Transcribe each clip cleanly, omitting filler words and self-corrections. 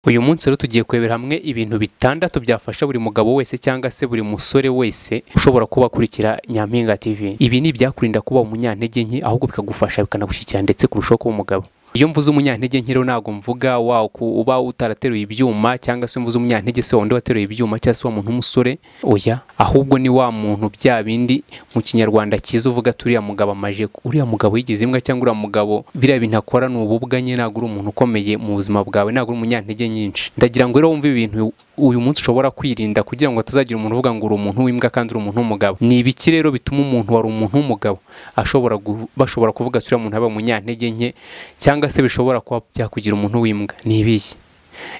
Uyu munsi rero tugiye kurebera hamwe ibintu bitandatu byafasha buri mugabo wese cyangwa se buri musore wese ushobora kuba akurikira Nyampinga TV. Ibi ni ibyakurinda kuba umunyantege nke, ahubwo bikagufasha bikanagushyigikira ndetse kurushaho kuba umugabo. Iyo mvuze umunyantege nke rero ntago mvuga uba utarateruye ibyuma cyangwa se mvuze umunyantege se wundi wateruye ibyuma cyangwa se wa muntu w'umusore, oya, ahubwo ni wa muntu bya bindi mu kinyarwanda cyiza uvuga turiya mugabo amaje, uriya mugabo yigize imbwa cyangwa uriya mugabo biriya bintu akora ni ububwa nye, ntago uri umuntu ukomeye mu buzima bwawe, ntago uri umunyantege nyinshi. Ndagira ngo rero wumve ibintu uyu munsi ushobora kwirinda kugira ngo atazagira umuntu uvuga ngo uri umuntu w'imbwa kandi uri umuntu w'umugabo. Ni ibiki rero bituma umuntu wari umuntu w'umugabo bashobora kuvuga turiya muntu aba umunyantege nke cyangwa se bishobora kuba byakugira umuntu w'imbwa? Ni ibihe?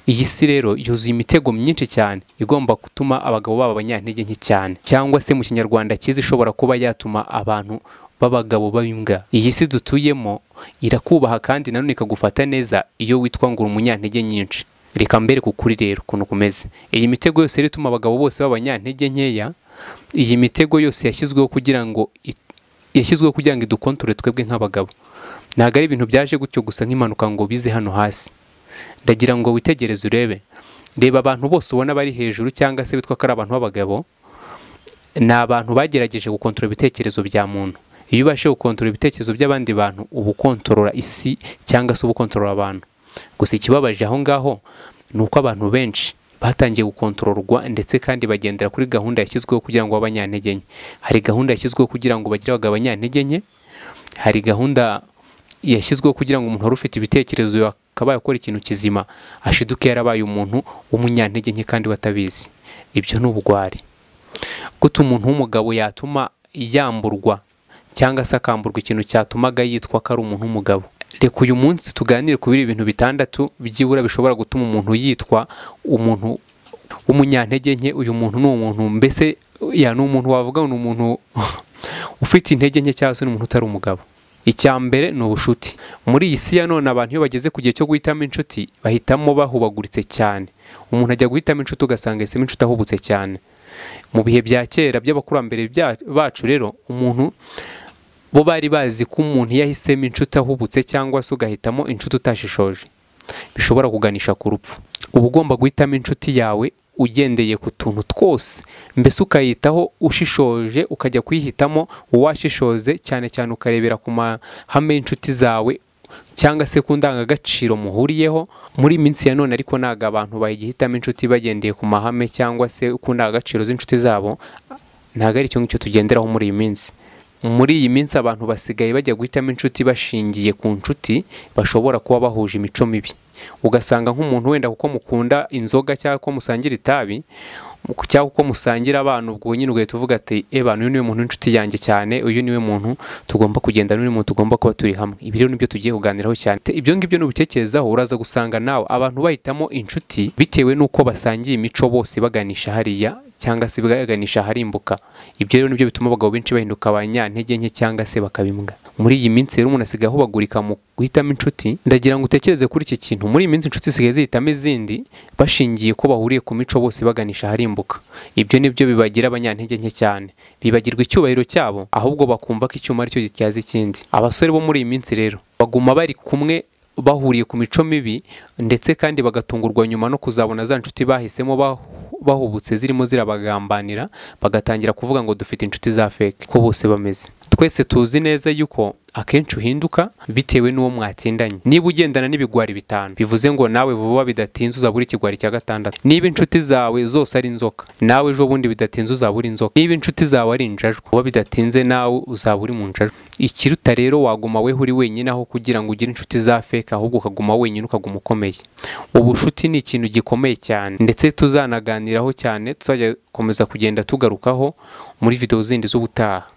Iyi si rero yuzuye imitego myinshi cyane igomba gutuma abagabo baba abanyantege nke cyane, cyangwa se mu kinyarwanda cyiza ishobora kuba yatuma abantu b'abagabo b'imbwa. Iyi si dutuyemo irakubaha kandi nanone ikagufata neza iyo witwa ngo uri umunyantege nyinshi. Reka mbere kukuri rero ukuntu kumeze. Iyi mitego yose rero ituma abagabo bose b'abanyantege nkeya, iyi mitego yose yashyizweho kugira ngo idukontorore twebwe nk'abagabo. Ntago ari ibintu byaje gutyo gusa nk'impanuka ngo bize hano hasi. Ndagira ngo witegereze urebe. Reba abantu bose ubona bari hejuru cyangwa se bitwa ko ari abantu b'abagabo, ni abantu bagerageje gukontorora ibitekerezo bya muntu. Iyo ubashe gukontorora ibitekerezo by'abandi bantu, uba ukontorora isi cyangwa se uba ukontorora abantu. Gusa ikibabaje aho ngaho ni uko abantu benshi batangiye gukontororwa ndetse kandi bagendera kuri gahunda yashyizweho kugira ngo abanyantege nke. Hari gahunda yashyizweho kugira ngo bagire abagabo abanyantege nke, hari gahunda yashyizweho kugira ngo umuntu wari ufite ibitekerezo akaba yakora ikintu kizima ashiduke yarabaye umuntu w'umunyantege nke kandi batabizi. Ibyo ni ubugwari. Gute umuntu w'umugabo yatuma yamburwa cyangwa se akamburwa ikintu cyatumaga yitwa ko ari umuntu w'umugabo? Reka uyu munsi tuganire ku bintu bitandatu byibura bishobora gutuma umuntu yitwa umuntu w'umunyantege nke. Uyu muntu ni umuntu mbese ni umuntu wavuga ni umuntu ufite intege nke cyangwa se ni umuntu utari umugabo. Icya mbere ni ubushuti. Muri iyi si ya none abantu iyo bageze ku gihe cyo guhitamo inshuti bahitamo bahubaguritse cyane. Umuntu ajya guhitamo inshuti ugasanga yahisemo inshuti ahubutse cyane. Mu bihe bya kera by'abakurambere bacu rero, umuntu bo bari bazi ko umuntu yahisemo inshuti ahubutse cyangwa se ugahitamo inshuti utashishoje bishobora kuganisha ku rupfu. Uba ugomba guhitamo inshuti yawe ugendeye ku tuntu twose, mbese ukayitaho ushishoje, ukajya kuyihitamo uwashishoze cyane cyane ukarebera ku mahame y'inshuti zawe cyangwa se ku ndangagaciro muhuriyeho. Muri iminsi ya none ariko ntago abantu bayihitamo inshuti bagendeye ku mahame cyangwa se ku ndangagaciro z'inshuti zabo. Ntago ari icyo ngicyo tugenderaho muri iyi minsi. Muri iyi minsi abantu basigaye bajya guhitamo inshuti bashingiye ku nshuti bashobora kuba bahuje imico mibi. Ugasanga nk'umuntu wenda kuko mukunda inzoga cyangwa ko musangira itabi cyangwa ko musangira abantu, ubwo nyine ugahita uvuga ati bantu uyu niwe muntu w'inshuti yanjye cyane, uyu niwe muntu tugomba kugenda, n'uyu muntu tugomba kuba turi hamwe. Ibi rero nibyo tugiye kuganiraho cyane. Ibyo ngibyo n'ubitekerezaho uraza gusanga nawe abantu bahitamo inshuti bitewe n'uko basangiye imico bose baganisha hariya cyangwa se baganisha harimbuka. Ibyo rero nibyo bituma abagabo benshi bahinduka abanyantege nke cyangwa se bakabimbwa. Muri iyi minsi rero umuntu asigaye ahubagurika mu guhitamo inshuti. Ndagira ngo utekereze kuri iki kintu. Muri iyi minsi inshuti zisigaye zihitamo izindi bashingiye ko bahuriye ku mico bose baganisha harimbuka. Ibyo nibyo bibagira abanyantege nke cyane. Bibagirwa icyubahiro cyabo ahubwo bakumva ko icyuma ari cyo gityaza ikindi. Abasore bo muri iyi minsi rero baguma bari kumwe bahuriye ku mico mibi ndetse kandi bagatungurwa nyuma no kuzabona za nshuti bahisemo bahubutse zirimo zirabagambanira, bagatangira kuvuga ngo dufite inshuti za fake ko bose bameze. Twese tuzi neza yuko akenshi uhinduka bitewe n'uwo mwatindanye. Niba ugendana n'ibigwari 5 bivuze ngo nawe vuba bidatinze uzabura ikigwari cya 6. Niba inshuti zawe zose ari inzoka, nawe ejo bundi bidatinze uzabura inzoka. Niba inshuti zawe ari injajwa, vuba bidatinze nawe uzabura mu njajwa. Ikiruta rero waguma we uri wenyine aho kugira ngo ugire inshuti za fake, ahubwo ukaguma wenyine ukaguma ukomeye. Ubushuti ni ikintu gikomeye cyane ndetse tuzanaganiraho cyane, tuzajya komeza kugenda tugarukaho muri video zindi z'ubutaha.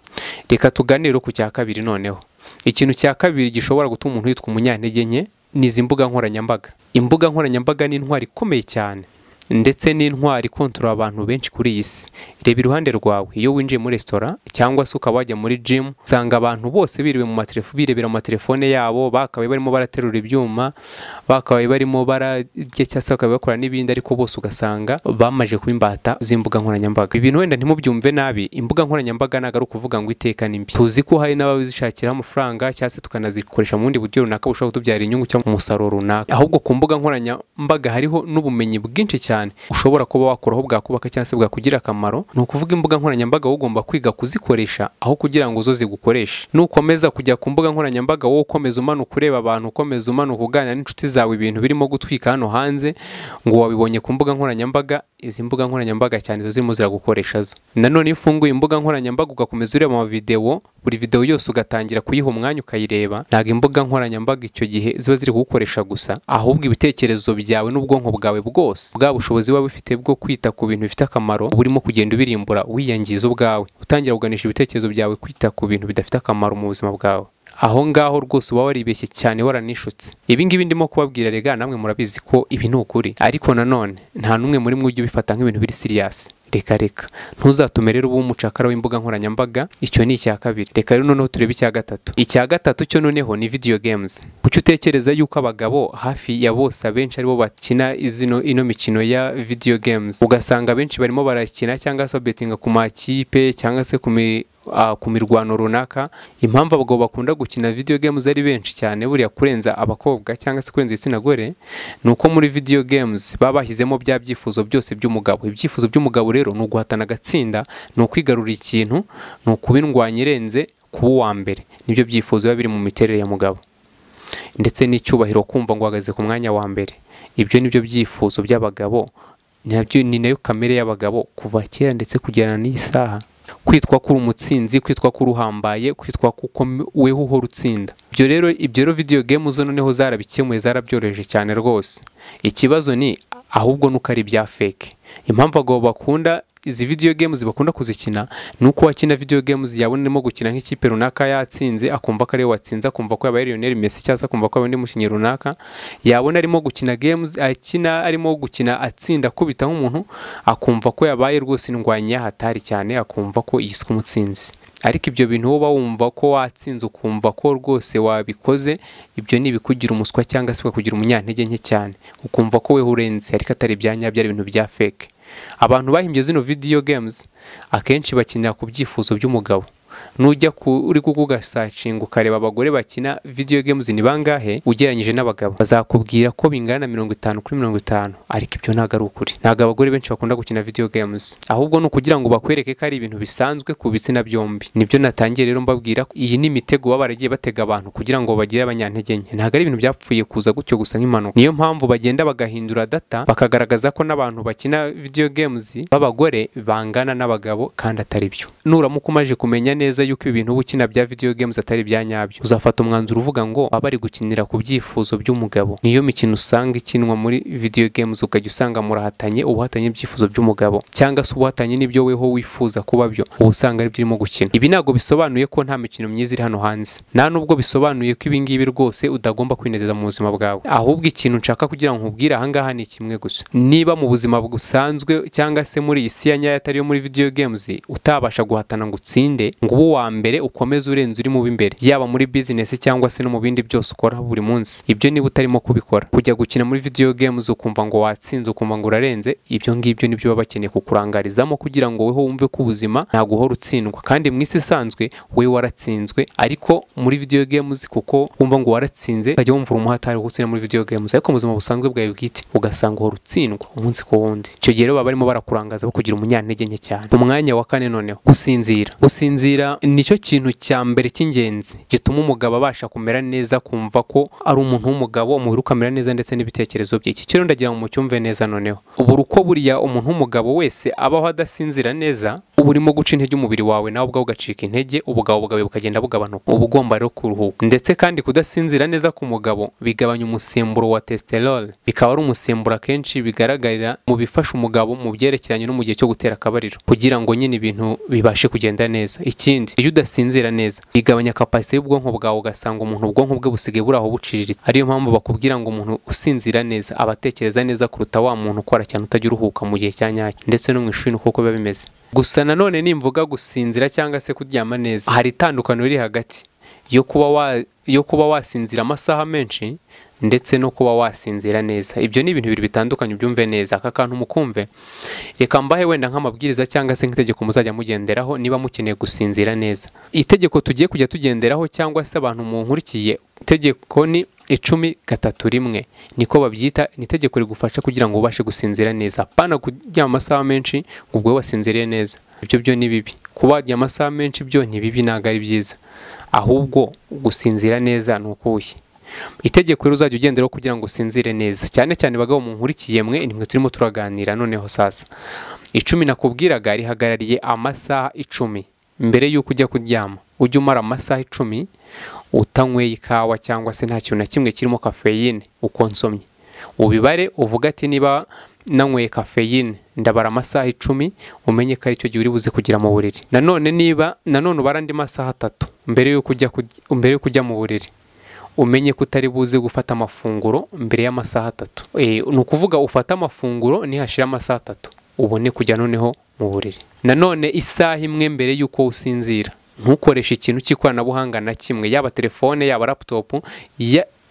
Reka tuganire ku cya kabiri noneho. Ikintu cya kabiri gishobora gutuma umuntu yitwa umunyantege nke ni izi mbuga nkoranyambaga. Imbuga nkoranyambaga ni intwari ikomeye cyane ndetse ni intwari ikontorora abantu benshi kuri iyi si. Reba iruhande rwawe, iyo winjiye muri restaurant cyangwa se ukaba wajya muri gym, usanga abantu bose biriwe mu birebera mu matelefone yabo, bakabaye barimo baraterura ibyuma, bakabaye barimo bararya cyangwa se bakaba bakora n'ibindi, ariko bose ugasanga bamaje kuba imbata z'imbuga nkoranyambaga. Ibintu wenda ntimubyumve nabi, imbuga nkoranyambaga ntabwo ari ukuvuga ngo iteka ni mbi. Tuzi ko hari n'abazishakira amafaranga cyangwa se tukanazikoresha mu bundi buryo runaka bushobora kutubyarira inyungu cyangwa umusaruro runaka. Ahubwo ku mbuga nkoranyambaga hariho n'ubumenyi bwinshi cyane ushobora kuba wakoraho bwakubaka cyangwa se bwakugira akamaro. Ni ukuvuga imbuga nkoranyambaga ugomba kwiga kuzikoresha aho kugira ngo zo zigukoreshe. Nukomeza kujya ku mbuga nkoranyambaga wowe ukomeza umanuka ureba abantu, ukomeza umanuka uganira n'inshuti zawe ibintu birimo gutwika hano hanze, ngo wabibonye ku mbuga nkoranyambaga, izi mbuga nkoranyambaga cyane zo zirimo ziragukoresha zo. Nanone iyo ufunguye imbuga nkoranyambaga ugakomeza ureba ama video, buri video yose ugatangira kuyiha umwanya ukayireba, ntabwo imbuga nkoranyambaga icyo gihe ziba ziri kugukoresha gusa, ahubwo ibitekerezo byawe n'ubwonko bwawe bwose, bwa bushobozi buba bufite bwo kwita ku bintu bifite akamaro, burimo kugenda ubirimbura wiyangiza ubwawe, utangira kuganisha ibitekerezo byawe kwita ku bintu bidafite akamaro mu buzima bwawe. Aho ngaho rwose uba waribeshye cyane, waranishutse. Ibi ngibi ndimo kubabwira rega namwe murabizi ko ibi ni ukuri, ariko nanone nta numwe muri mwe ujye ubifata nk'ibintu biri serious. Reka ntuzatume rero uba umucakara w'imbuga nkoranyambaga. Icyo ni icya kabiri. Reka rero noneho turebe icya gatatu. Icya gatatu cyo noneho ni video games. Kuki utekereza yuko abagabo hafi ya bose abenshi aribo bakina ino mikino ya video games? Ugasanga benshi barimo barakina cyangwa se betinga ku makipe cyangwa se ku mirwano runaka. Impamvu abagabo bakunda gukina video games ari benshi cyane buriya kurenza abakobwa cyangwa se kurenza igitsina gore, nuko muri video games baba bashyizemo bya byifuzo byose by'umugabo. Ibyifuzo by'umugabo rero ni uguhatana agatsinda, ni ukwigarura ikintu, ni ukubindwanya irenze kuba uwa mbere. Nibyo byifuzo biba biri mu miterere ya mugabo, ndetse n'icyubahiro, kumva ngo uhagaze ku mwanya wa mbere. Ibyo nibyo byifuzo by'abagabo, ni nayo kamere y'abagabo kuva kera ndetse kugera n'isaha. Kwitwa ko uri umutsinzi, kwitwa ko uruhambaye, kwitwa ko weho uhora utsinda. Ibyo rero video game zo noneho zarabikemuye, zarabyoroheje cyane rwose. Ikibazo ni ahubwo nuko ari bya fake. Impamvu abagabo bakunda izi video games bakunda kuzikina nuko wakina video games yabona arimo gukina nk'ikipe runaka yatsinze, akumva ko ari we watsinze, akumva ko yabaye Lionel Messi cyangwa se akumva ko ari undi mukinnyi runaka. Yabona arimo gukina games arimo gukina atsinda kubita nk'umuntu, akumva ko yabaye rwose indwanya hatari cyane, akumva ko yiswe umutsinzi. Ariko ibyo bintu wowe wumva ko watsinze, ukumva ko rwose wabikoze, ibyo ni ibikugira umuswa cyangwa se kugira umunyantege nke cyane, ukumva ko weho urenze, ariko atari ibyanyabyo, ari ibintu bya fake. Abantu bahimbye zino video games akenshi bakinira ku byifuzo by'umugabo. Nujya uri kugugasacinga ukareba abagore bakina video games ni bangahe ugereranyije n'abagabo, bazakubwira ko bingana 50 kuri 50, ariko ibyo ntago ari ukuri. Ntago abagore benshi bakunda gukina video games, ahubwo no kugira ngo bakwereke ko ari ibintu bisanzwe ku bitsina byombi. Nibyo natangiye rero mbabwira ko iyi ni imitego baba baragiye batega abantu kugira ngo bagire abanyantege nke. Ntago ari ibintu byapfuye kuza gutyo gusa nk'impanuka. Niyo mpamvu bagenda bagahindura data bakagaragaza ko n'abantu bakina video games b'abagore bangana n'abagabo, kandi atari byo. Nuramuka umaje kumenya neza yuko ibi bintu ukina bya video games atari bya nyabyo, uzafata umwanzuro uvuga ngo baba bari gukinira ku byifuzo by'umugabo. Niyo mikino usanga ikinwa muri video games, ukajya usanga murahatanye, ubuhatanye ibyifuzo by'umugabo cyangwa se ubuhatanye n'ibyo weho wifuza kuba byo, ubusanga ari byirimo gukina. Ibi ntago bisobanuye ko nta mikino myiza iri hano hanze, nta nubwo bisobanuye ko ibi ngibi rwose udagomba kwinezeza mu buzima bwawe. Ahubwo ikintu nshaka kugira ngo nkubwire aha ngaha ni kimwe gusa: niba mu buzima busanzwe cyangwa se muri isi ya nyayo atari yo muri video games utabasha guhatana ngo utsinde, ngo ubu wa mbere ukomeze urenze uri mu b'imbere, yaba muri business cyangwa se no mu bindi byose ukora buri munsi, ibyo niba utarimo kubikora, kujya gukina muri video games ukumva ngo watsinze, ukumva ngo urarenze, ibyo ngibyo nibyo baba bakeneye kukurangarizamo kugira ngo weho wumve ko ubuzima ntago uhora utsindwa. Kandi mu isi isanzwe we waratsinzwe, ariko muri video games kuko wumva ngo waratsinze ukajya wumva umuhatari gutsinda muri video games, ariko mu buzima busanzwe bwawe bwite ugasanga uhora utsindwa umunsi ku wundi. Icyo gihe rero baba barimo barakurangaza kugira umunyantege nke cyane. Umwanya wa kane noneho, gusinzira nicyo kintu cya mbere cy'ingenzi gituma umugabo abasha kumera neza, kumva ko ari umuntu w'umugabo, umubiri ukamera neza ndetse n'ibitekerezo bye. Iki rero ndagira ngo mucyumve neza noneho. Uko buriya umuntu w'umugabo wese abaho adasinzira neza, uba urimo guca intege umubiri wawe, nawe ubwawe ugacika intege, ubugabo bwawe bukagenda bugabanuka. Uba ugomba rero kuruhuka. Ndetse kandi kudasinzira neza ku mugabo bigabanya umusemburo wa testosterone, bikaba ari umusemburo akenshi bigaragarira mu bifasha umugabo mu byerekeranye no mu gihe cyo gutera akabariro, kugira ngo nyine ibintu bibashe kugenda neza. Ikindi, iyo udasinzira neza bigabanya kapasite y'ubwonko bwawe, ugasanga umuntu ubwonko bwe busigaye buri aho buciriritse. Ariyo mpamvu bakubwira ngo umuntu usinzira neza abatekereza neza kuruta wa muntu ukora cyane utajya uruhuka mu gihe cya nyacyo, ndetse no mu ishuri uko biba bimeze. Gusa nanone nimvuga gusinzira cyangwa se kuryama neza, hari itandukaniro riri hagati yo kuba wasinzira amasaha menshi ndetse no kuba wasinzira neza. Ibyo ni ibintu bibiri bitandukanye, ubyumve neza. Aka kantu mukumve, reka mbahe wenda nk'amabwiriza cyangwa se nk'itegeko muzajya mugenderaho niba mukeneye gusinzira neza. Itegeko tugiye kujya tugenderaho cyangwa se abantu munkurikiye, itegeko ni 10-3-1 niko babyita. Ni itegeko rigufasha kugira ngo ubashe gusinzira neza, apana kuryama amasaha menshi ngo ubwo wasinziriye neza. Ibyo byo ni bibi. Kuba waryama amasaha menshi byo ni bibi, ntabwo ari byiza. Ahubwo gusinzira neza ni ukuhe itegeko rero uzajya ugenderaho kugira ngo usinzire neza. Cyane cyane bagabo munkurikiye mwe, nimwe turimo turaganira noneho sasa. 10 nakubwiraga rihagarariye amasaha 10 mbere y'uko ujya kuryama. Ujye umara amasaha 10 utanyweye ikawa cyangwa se nta kintu na kimwe kirimo kafeyine ukonsomye. Ubibare uvuga ati niba nanyweye kafeyine ndabara amasaha 10, umenye ko ari cyo gihe uri buze kugira mu buriri. Nanone ubara andi masaha 3 mbere y'uko ujya mu buriri, umenye ko utari buze gufata amafunguro mbere y'amasaha 3. Ni ukuvuga ufata amafunguro nihashira amasaha 3 ubone kujya noneho mu buriri. Nanone isaha imwe mbere y'uko usinzira ntukoreshe ikintu cy'ikoranabuhanga na kimwe, yaba telefone yaba laptop,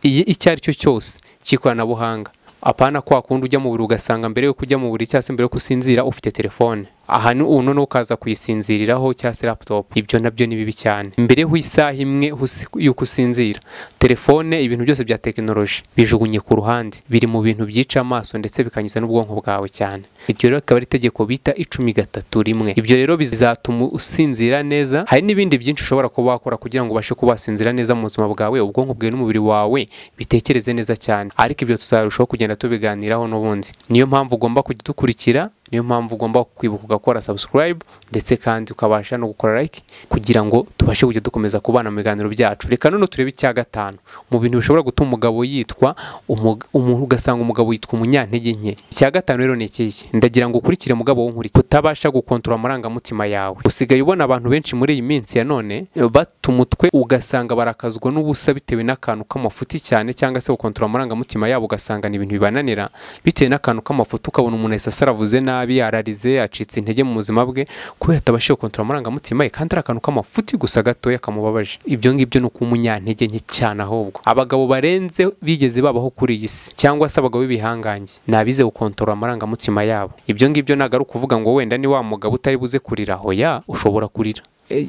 icyo ari cyo cyose cy'ikoranabuhanga. Apana kwa kundi ujya mu buriri ugasanga mbere yo kujya mu buriri cyangwa se mbere yo kusinzira ufite telefone, aha ni uno no ukaza kuyisinziriraho cyangwa se laptop. Ibyo nabyo ni bibi cyane. Mbere y'isaha imwe y'uko usinzira, telefone, ibintu byose bya tekinoloji bijugunye ku ruhande, biri mu bintu byica amaso ndetse bikangiza n'ubwonko bwawe cyane. Iryo rero akaba ari itegeko bita 10-3-1. Ibyo rero bizatuma usinzira neza. Hari n'ibindi byinshi ushobora kuba wakora kugira ngo ubashe kuba wasinzira neza mu buzima bwawe, ubwonko bwawe n'umubiri wawe bitekereze neza cyane. Ariko ibyo tuzarushaho kugenda tubiganiraho n'ubundi. Niyo mpamvu ugomba kujya dukurikira, niyo mpamvu ugomba kwibuka ugakora subscribe ndetse kandi ukabasha no gukora like kugira ngo tubashe kujya dukomeza kubana mu biganiro byacu. Reka none turebe icya 5 mu bintu bishobora gutuma umugabo yitwa umuntu, ugasanga umugabo yitwa umunyantege nke. Icya 5 rero ni iki? Ndagira ngo ukurikire mugabo w'unkurikira, utabasha gukontrola amarangamutima yawe. Usigaye ubona abantu benshi muri iyi minsi ya none bata umutwe, ugasanga barakazwa n'ubusa bitewe n'akantu k'amafuti cyane, cyangwa se gukontrola amarangamutima yabo ugasanga ni ibintu bibananira bitewe n'akantu k'amafuti. Ukabona umuntu yasaravuze nabi, ararize, acitse intege mu buzima bwe kubera atabashije gukontrola amarangamutima ye, kandi ari akantu k'amafuti gusa gatoya kamubabaje. Ibyo ngibyo ni uko umunyantege nke cyane. Ahubwo abagabo barenze bigeze babaho kuri iyi si, cyangwa se abagabo b'ibihangange, nabize gukontrola amarangamutima yabo. Ibyo ngibyo ntabwo ari ukuvuga ngo wenda ni wa mugabo utari buze kurira. Hoya, ushobora kurira,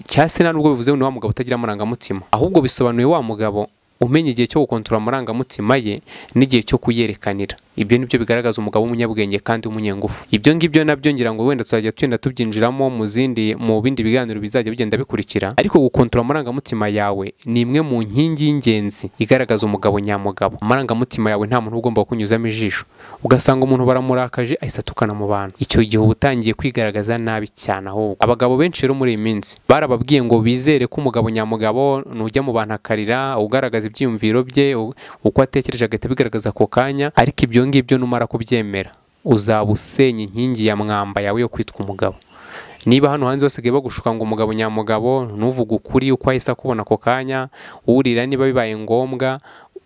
cyangwa se nubwo bivuze ngo ni wa mugabo utagira amarangamutima, ahubwo bisobanuye wa mugabo umenya igihe cyo gukontrola amarangamutima ye n'igihe cyo kuyerekanira. Ibyo nibyo bigaragaza umugabo w'umunyabwenge kandi w'umunyengufu. Ibyo ngibyo nabyo ngira ngo wenda tuzajya twenda tubyinjiramo mu bindi biganiro bizajya bigenda bikurikira. Ariko gukontrola amarangamutima yawe ni imwe mu nkingi y'ingenzi igaragaza umugabo nyamugabo. Amarangamutima yawe nta muntu ugomba kunyuzamo ijisho, ugasanga umuntu baramurakaje ahise atukana mu bantu. Icyo gihe uba utangiye kwigaragaza nabi cyane. Ahubwo abagabo benshi rero muri iyi minsi barababwiye ngo bizere ko umugabo nyamugabo nujya mu bantu akarira, ugaragaza ibyiyumviro bye, uko atekereje agahita bigaragaza ako kanya. Ariko ibyo ngibyo numara kubyemera uzaba usenya inkingi ya mwamba yawe yo kwitwa umugabo. Niba hano hanze basigaye bagushuka ngo umugabo nyamugabo, ntuvuge ukuri uko ahise akubona ako kanya, urira niba bibaye ngombwa,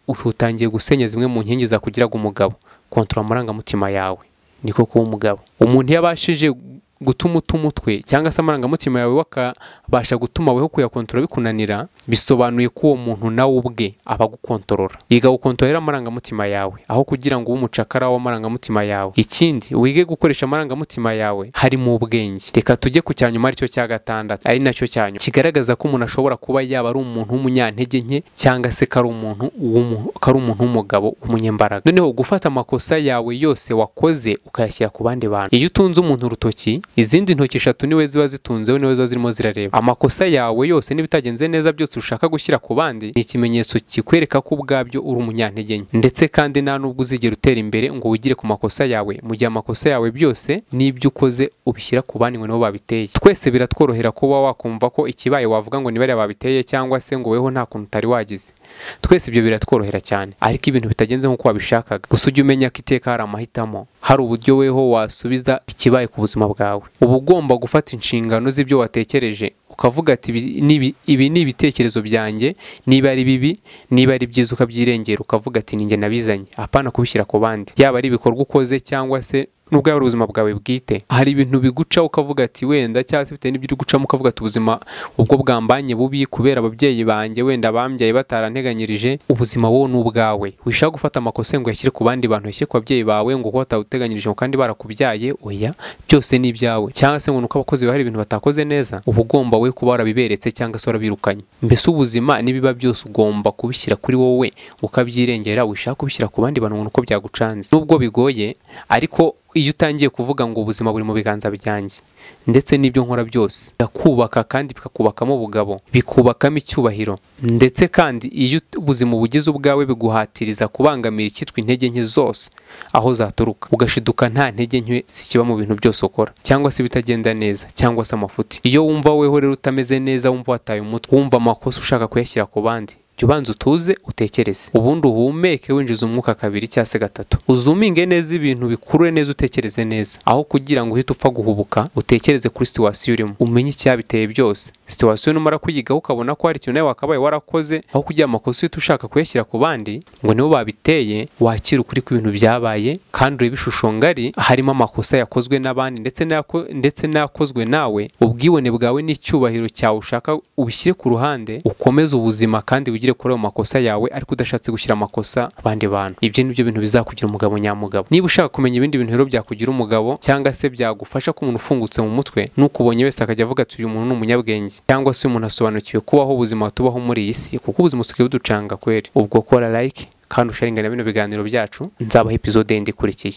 utangiye gusenya zimwe mu nkingi za kugiraga umugabo. Kontrola amarangamutima yawe, niko kuba umugabo. Umuntu yabashije gutuma umutwe cyangwa se amarangamutima yawe wakabasha gutuma weho kuyakontrola bikunanira, bisobanuye ko uwo muntu nawe ubwe abagukontorora. Yiga gukontorera amarangamutima yawe aho kugira ngo ube umucakara w'amarangamutima yawe. Ikindi, wige gukoresha amarangamutima yawe hari mu ubwenge. Reka tujye ku cyanyuma aricyo cya 6, ari nacyo cyanyuma kigaragaza ko umuntu ashobora kuba yaba ari umuntu w'umunyantege nke cyangwa se kari umuntu w'umugabo w'umunyembaraga. Noneho gufata amakosa yawe yose wakoze ukayashyira ku bandi bantu. Iyo utunze umuntu urutoki, izindi ntoki 3 niwe ziba zitunzeho, niwe ziba zirimo zirareba. Amakosa yawe yose n'ibitagenze neza byose ushaka gushyira ku bandi, ni ikimenyetso kikwereka ko ubwabyo uri umunyantege nke. Ndetse kandi nta nubwo uzigera utera imbere ngo wigire ku makosa yawe, mu gihe amakosa yawe byose n'ibyo ukoze ubishyira ku bandi ngo nabo babiteye. Twese biratworohera kuba wakumva ko ikibaye wavuga ngo ni bari babiteye, cyangwa se ngo weho nta kuntu utari wagize. Twese ibyo biratworohera cyane, ariko ibintu bitagenze nk'uko wabishakaga, gusa ujye umenya ko iteka hari amahitamo, hari uburyo weho wasubiza ikibaye ku buzima bwawe. Uba ugomba gufata inshingano z'ibyo watekereje, ukavuga ati ibi ni ibitekerezo byanjye, niba ari bibi niba ari byiza ukabyirengera, ukavuga ati ninjye nabizanye, apana kubishyira ku bandi. Yaba ari ibikorwa ukoze cyangwa se nubwo yaba ubuzima bwawe bwite, hari ibintu biguca ukavuga ati wenda cyangwa se bitewe n'ibyo uri gucamo ukavuga ati ubuzima ubwo bwambanye bubi kubera ababyeyi banjye wenda bambyaye bataranteganyirije. Ubuzima wowe n'ubwawe, wishaka gufata amakosa ngo yashyire ku bandi bantu, yashyire ku babyeyi bawe ngo kuko batawuteganyirije kandi barakubyaye, oya, byose ni ibyawe. Cyangwa se ngo nuko abakozi bahari ibintu batakoze neza, uba ugomba we kuba warabiberetse cyangwa se warabirukanye. Mbese ubuzima nibiba byose ugomba kubishyira kuri wowe ukabyirengera, wishaka kubishyira ku bandi bantu nuko byagucanze. Nubwo bigoye, ariko iyo utangiye kuvuga ngo ubuzima buri mu biganza byanjye ndetse n'ibyo nkora byose birakubaka kandi bikakubakamo ubugabo, bikubakamo icyubahiro, ndetse kandi iyo ubuzima bugize ubwawe biguhatiriza kubangamira icyitwa intege nke zose aho zaturuka, ugashiduka nta ntege nke zikiba mu bintu byose ukora cyangwa se bitagenda neza cyangwa se amafuti. Iyo wumva weho rero utameze neza, wumva wataye umutwe, wumva amakosa ushaka kuyashyira ku bandi, jya ubanza utuze utekereze, ubundi uhumeke winjiza umwuka kabiri cyangwa se gatatu, uzuminge neza ibintu bikurure neza, utekereze neza, aho kugira ngo uhite upfa guhubuka. Utekereze kuri situwasiyo urimo, umenye icyabiteye byose. Situwasiyo numara kuyigaho ukabona ko hari ikintu nawe wakabaye warakoze, aho kugira amakosa uhita ushaka kuyashyira ku bandi ngo nibo babiteye, wakira ukuri kw'ibintu byabaye kandi urebe ishusho ngari harimo amakosa yakozwe n'abandi ndetse n'ayakozwe nawe. Ubwibone bwawe n'icyubahiro cyawe ushaka ubishyire ku ruhande, ukomeze ubuzima kandi ugire kuri ayo makosa yawe, ariko udashatse gushyira amakosa abandi bantu. Ibyo nibyo bintu bizakugira umugabo nyamugabo. Niba ushaka kumenya ibindi bintu rero byakugira umugabo cyangwa se byagufasha ko umuntu ufungutse mu mutwe, n'ukubonye wese akajya avuga ati uyu muntu ni umunyabwenge, cyangwa se umuntu asobanukiwe kubaho ubuzima tubaho muri iyi si, kuko ubuzima busigaye buducanga kweri. Ubwo kora like kandi usharingana bino biganiro byacu, nzabaha episode yindi ikurikiye.